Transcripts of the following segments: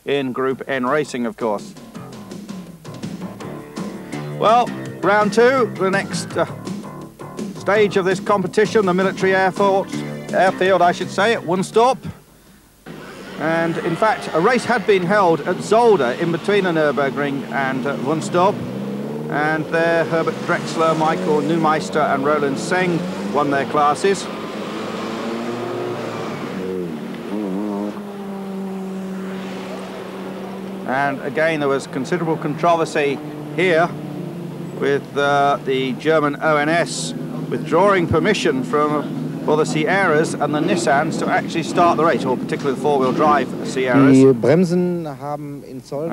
in Group N racing, of course. Well, round two, the next stage of this competition, the military airfield, I should say, at Wunstorp. And in fact, a race had been held at Zolder in between the Nürburgring and Wunstorp. And there, Herbert Drexler, Michael Neumeister and Roland Seng won their classes. And again, there was considerable controversy here with the German ONS withdrawing permission for the Sierras and the Nissans to actually start the race, or particularly the four-wheel drive Sierras.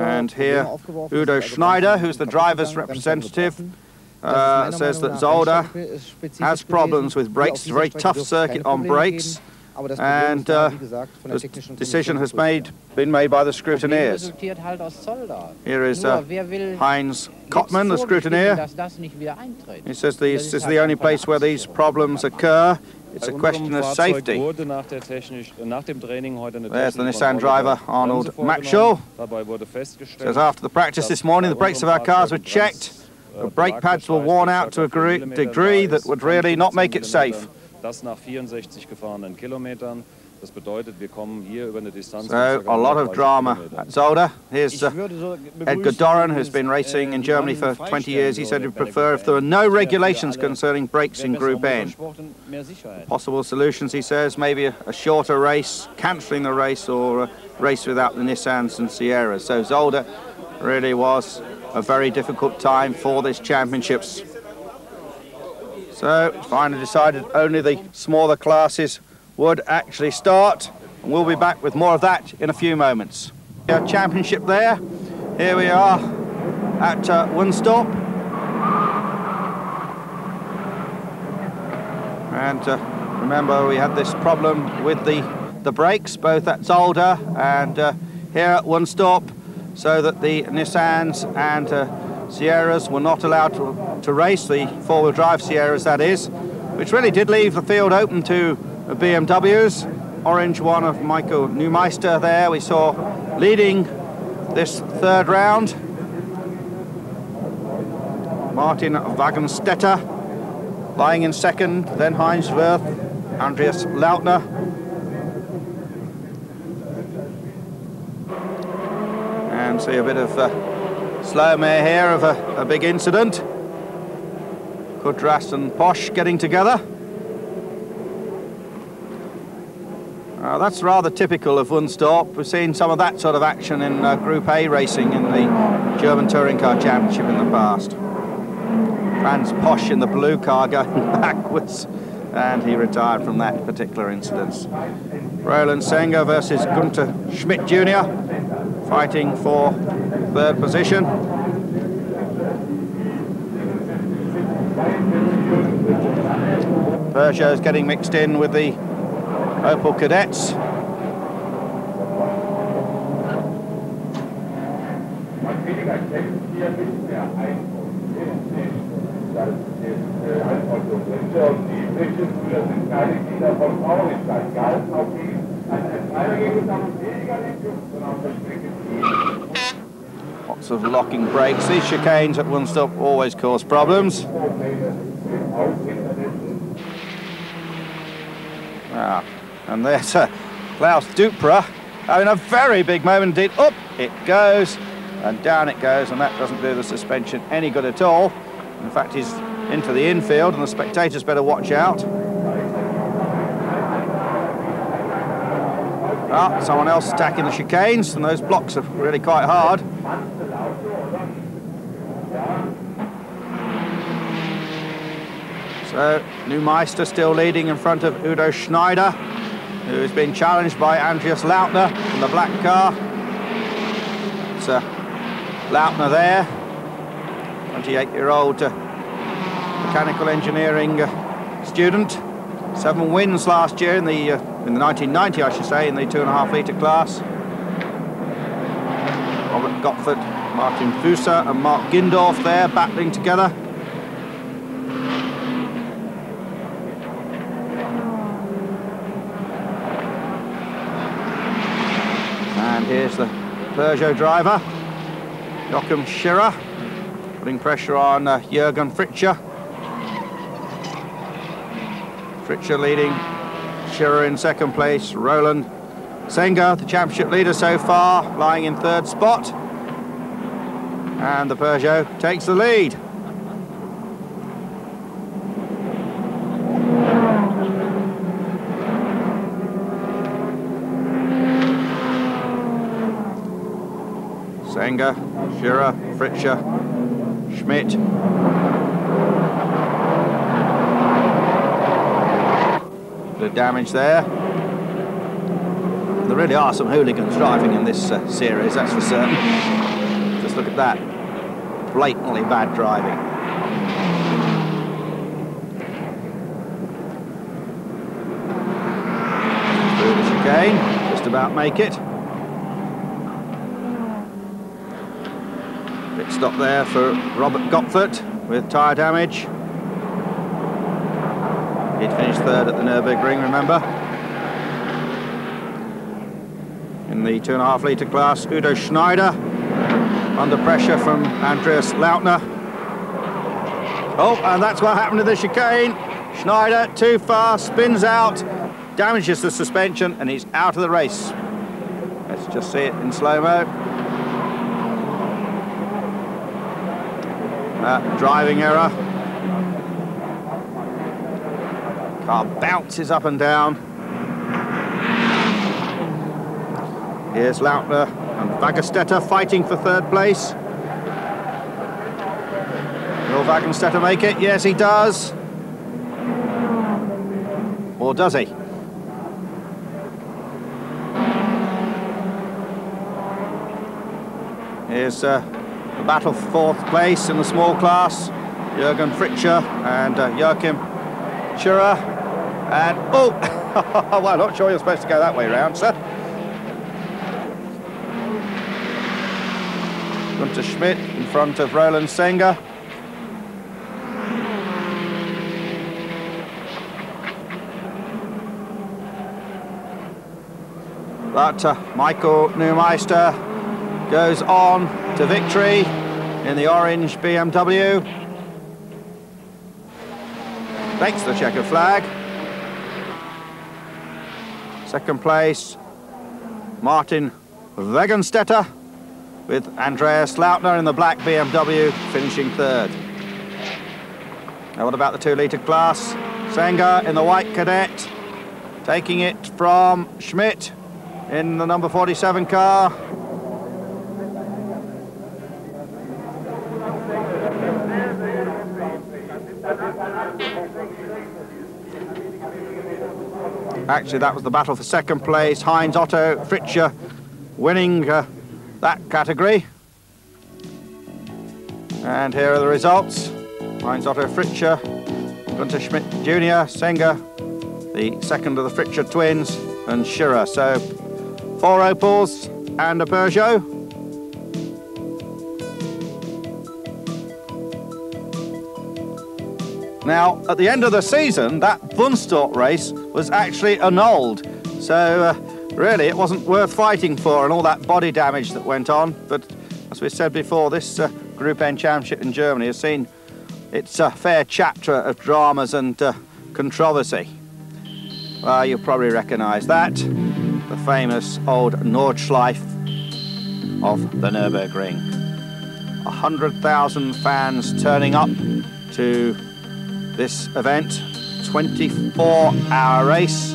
And here, Udo Schneider, who's the driver's representative, says that Zolder has problems with brakes. It's a very tough circuit on brakes, and the decision has been made by the scrutineers. Here is Heinz Kottmann, the scrutineer. He says this is the only place where these problems occur. It's a question of safety. There's the Nissan driver, Arnold Matschel. Says after the practice this morning, the brakes of our cars were checked. The brake pads were worn out to a degree that would really not make it safe. So a lot of drama at Zolder. Here's Edgar Doran, who's been racing in Germany for 20 years. He said he'd prefer if there were no regulations concerning brakes in Group N. Possible solutions, he says, maybe a shorter race, cancelling the race, or a race without the Nissans and Sierras. So Zolder really was a very difficult time for this championships. So finally decided only the smaller classes would actually start, and we'll be back with more of that in a few moments. Our championship there. Here we are at Wunstorp. And remember, we had this problem with the brakes, both at Zolder and here at Wunstorp, so that the Nissans and Sierras were not allowed to race, the four-wheel drive Sierras that is, which really did leave the field open to BMWs. Orange one of Michael Neumeister there, we saw leading this third round. Martin Wagenstetter lying in second, then Heinz Wirth, Andreas Lautner. And see a bit of slow-mo here of a big incident. Kudras and Posch getting together. That's rather typical of Wunstorp. We've seen some of that sort of action in Group A racing in the German Touring Car Championship in the past. Franz Posch in the blue car going backwards, and he retired from that particular incident. Roland Senger versus Gunther Schmidt Jr. fighting for third position. Peugeot's getting mixed in with the Opel Cadets. Lots of locking brakes. These chicanes at Wunstorp always cause problems. And there's Klaus Dupra having a very big moment indeed. Up it goes, and down it goes, and that doesn't do the suspension any good at all. In fact, he's into the infield, and the spectators better watch out. Someone else attacking the chicanes, and those blocks are really quite hard. So Neumeister still leading in front of Udo Schneider, who has been challenged by Andreas Lautner in the black car. It's Lautner there, 28-year-old mechanical engineering student. 7 wins last year in the 1990, I should say, in the 2.5 litre class. Robert Gottfried, Martin Fuser and Mark Gindorf there battling together. And here's the Peugeot driver, Joachim Schirra, putting pressure on Jürgen Fritsche. Fritsche leading, Schirra in second place, Roland Senga, the championship leader so far, lying in third spot. And the Peugeot takes the lead. Senga, Schirra, Fritsche, Schmidt. Bit of damage there. There really are some hooligans driving in this series, that's for certain. Just look at that. Blatantly bad driving. Through the chicane, just about make it. Pit stop there for Robert Gopfert with tyre damage. He'd finished third at the Nürburgring, remember? In the 2.5 litre class, Udo Schneider under pressure from Andreas Lautner. Oh, and that's what happened to the chicane. Schneider too far, spins out, damages the suspension, and he's out of the race. Let's just see it in slow-mo. Driving error. Car bounces up and down. Here's Lautner and Wagenstetter fighting for third place. Will Wagenstetter make it? Yes, he does. Or does he? Here's the battle for fourth place in the small class. Jürgen Fritsche and Joachim Schirra. And, oh, well, I'm not sure you're supposed to go that way round, sir. Gunter Schmidt in front of Roland Senga. But Michael Neumeister goes on to victory in the orange BMW. Takes the checkered flag. Second place, Martin Wagenstetter, with Andreas Lautner in the black BMW finishing third. Now what about the 2 litre class? Senga in the white cadet, taking it from Schmidt in the number 47 car. Actually, that was the battle for second place. Heinz Otto Fritsche winning that category. And here are the results. Heinz Otto Fritsche, Gunter Schmidt Jr., Senga, the second of the Fritsche twins, and Schirra. So 4 Opels and a Peugeot. Now, at the end of the season, that Wunstorf race was actually annulled. So, really, it wasn't worth fighting for, and all that body damage that went on. But, as we said before, this Group N Championship in Germany has seen its fair chapter of dramas and controversy. Well, you'll probably recognise that. The famous old Nordschleife of the Nürburgring. 100,000 fans turning up to this event, 24-hour race.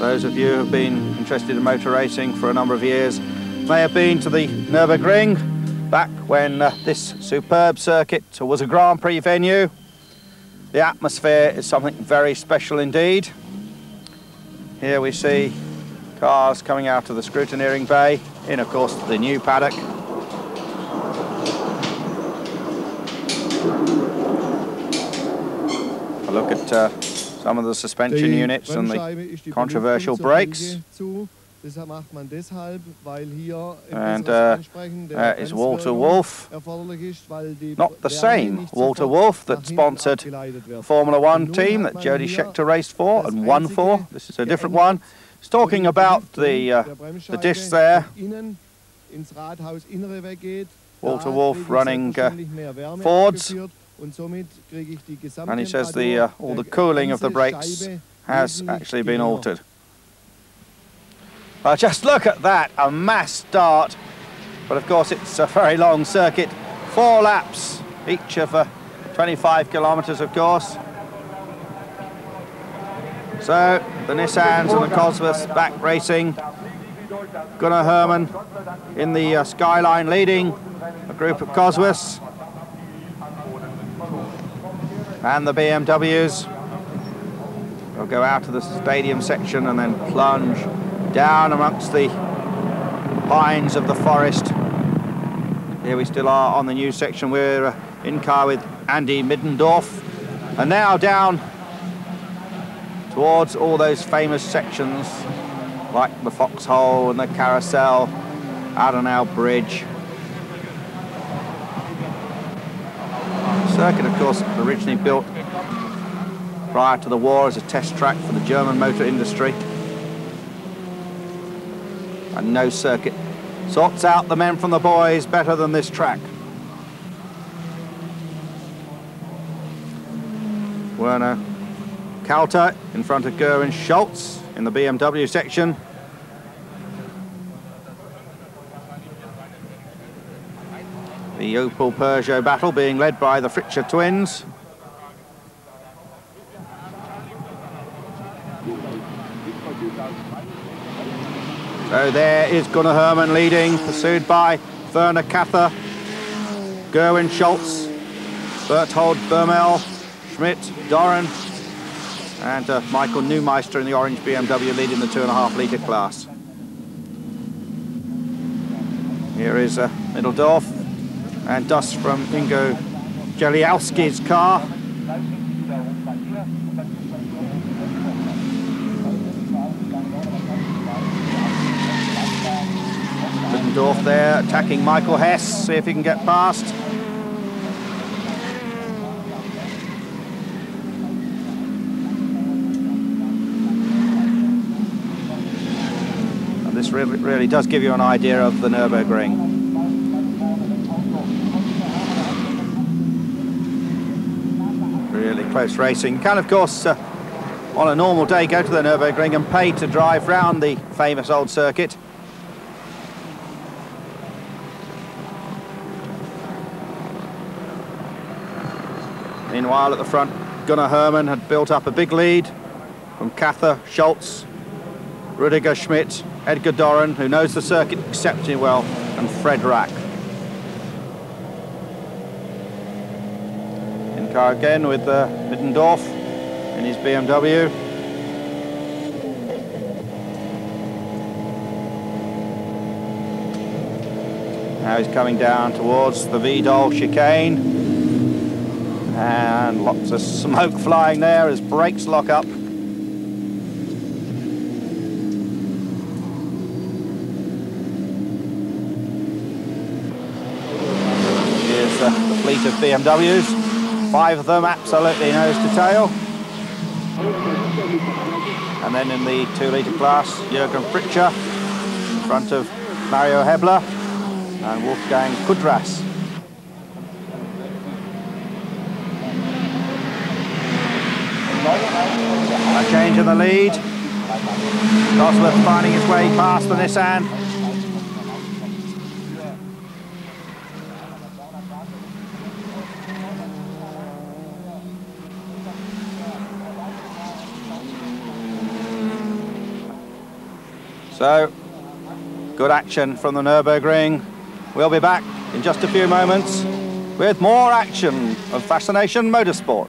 Those of you who have been interested in motor racing for a number of years may have been to the Nürburgring back when this superb circuit was a Grand Prix venue. The atmosphere is something very special indeed. Here we see cars coming out of the scrutineering bay in, of course, the new paddock. A look at some of the suspension units and the controversial brakes. And is Walter Wolf, not the same Walter Wolf that sponsored Formula One team that Jody Scheckter raced for and won for. This is a different one. He's talking about the discs there. Walter Wolf running forwards, and he says all the cooling of the brakes has actually been altered. Just look at that, a mass start, but of course it's a very long circuit, 4 laps each of 25 kilometres of course. So the Nissans and the Cosworths back racing. Gunnar Hermann in the Skyline leading a group of Cosworths, and the BMWs will go out to the stadium section and then plunge down amongst the pines of the forest. Here we still are on the new section. We're in car with Andy Middendorf, and now down towards all those famous sections like the Foxhole and the Carousel, Adenau Bridge. The circuit, of course, originally built prior to the war as a test track for the German motor industry. And no circuit sorts out the men from the boys better than this track. Werner Kalter in front of Gerwin Schultz in the BMW section. The Opel Peugeot battle being led by the Fritzsche twins. So there is Gunnar Hermann leading, pursued by Werner Kather, Gerwin Schultz, Berthold Bermel, Schmidt, Doran, and Michael Neumeister in the orange BMW leading the 2.5 litre class. Here is Middendorf and dust from Ingo Jeliowski's car. Middendorf there attacking Michael Hess, see if he can get past. And this really does give you an idea of the Nürburgring. Really close racing. You can, of course, on a normal day, go to the Nürburgring and pay to drive round the famous old circuit. Meanwhile, at the front, Gunnar Hermann had built up a big lead from Kather, Schultz, Rudiger Schmidt, Edgar Doran, who knows the circuit exceptionally well, and Fred Rack. In car again with Middendorf in his BMW. Now he's coming down towards the Vidal chicane. And lots of smoke flying there as brakes lock up. Here's the fleet of BMWs. 5 of them absolutely nose to tail. And then in the 2 litre class, Jürgen Fritzsche in front of Mario Hebler and Wolfgang Kudras. A change in the lead. Cosworth finding his way past the Nissan. So, good action from the Nürburgring. We'll be back in just a few moments with more action of Fascination Motorsport.